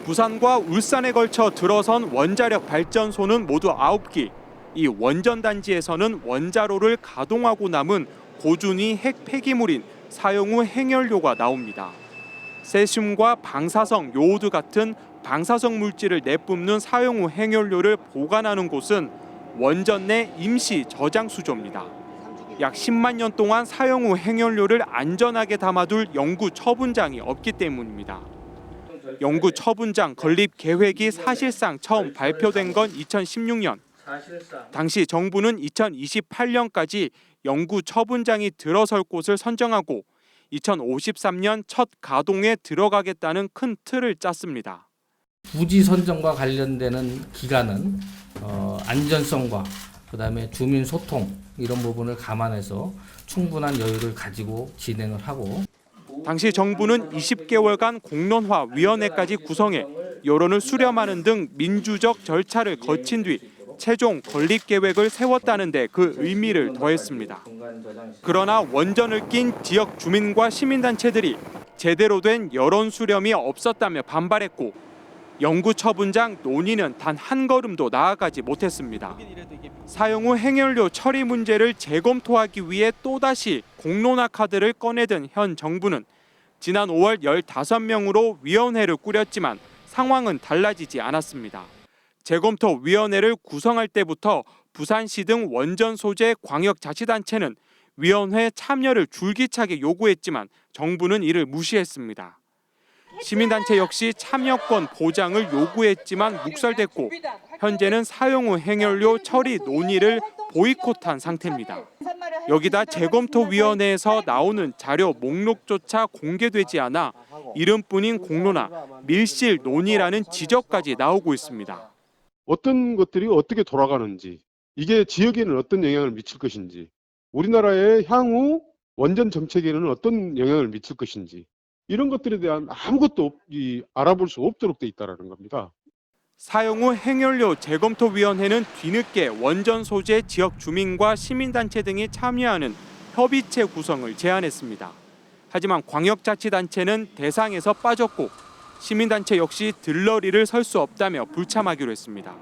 부산과 울산에 걸쳐 들어선 원자력 발전소는 모두 9기. 이 원전단지에서는 원자로를 가동하고 남은 고준위 핵 폐기물인 사용 후 핵연료가 나옵니다. 세슘과 방사성, 요오드 같은 방사성 물질을 내뿜는 사용 후 핵연료를 보관하는 곳은 원전 내 임시 저장 수조입니다. 약 10만 년 동안 사용 후 핵연료를 안전하게 담아둘 연구 처분장이 없기 때문입니다. 연구 처분장 건립 계획이 사실상 처음 발표된 건 2016년. 당시 정부는 2028년까지 연구 처분장이 들어설 곳을 선정하고 2053년 첫 가동에 들어가겠다는 큰 틀을 짰습니다. 부지 선정과 관련되는 기간은 안전성과 그다음에 주민 소통 이런 부분을 감안해서 충분한 여유를 가지고 진행을 하고 당시 정부는 20개월간 공론화 위원회까지 구성해 여론을 수렴하는 등 민주적 절차를 거친 뒤 최종 건립 계획을 세웠다는데 그 의미를 더했습니다. 그러나 원전을 낀 지역 주민과 시민단체들이 제대로 된 여론 수렴이 없었다며 반발했고 연구 처분장 논의는 단 한 걸음도 나아가지 못했습니다. 사용 후 핵연료 처리 문제를 재검토하기 위해 또다시 공론화 카드를 꺼내든 현 정부는 지난 5월 15명으로 위원회를 꾸렸지만 상황은 달라지지 않았습니다. 재검토위원회를 구성할 때부터 부산시 등 원전 소재 광역자치단체는 위원회 참여를 줄기차게 요구했지만 정부는 이를 무시했습니다. 시민단체 역시 참여권 보장을 요구했지만 묵살됐고 현재는 사용 후 핵연료 처리 논의를 보이콧한 상태입니다. 여기다 재검토위원회에서 나오는 자료 목록조차 공개되지 않아 이름뿐인 공론화, 밀실 논의라는 지적까지 나오고 있습니다. 어떤 것들이 어떻게 돌아가는지, 이게 지역에는 어떤 영향을 미칠 것인지, 우리나라의 향후 원전 정책에는 어떤 영향을 미칠 것인지 이런 것들에 대한 아무것도 알아볼 수 없도록 돼 있다는 겁니다. 사용 후 핵연료 재검토위원회는 뒤늦게 원전 소재 지역 주민과 시민단체 등이 참여하는 협의체 구성을 제안했습니다. 하지만 광역자치단체는 대상에서 빠졌고 시민단체 역시 들러리를 설 수 없다며 불참하기로 했습니다.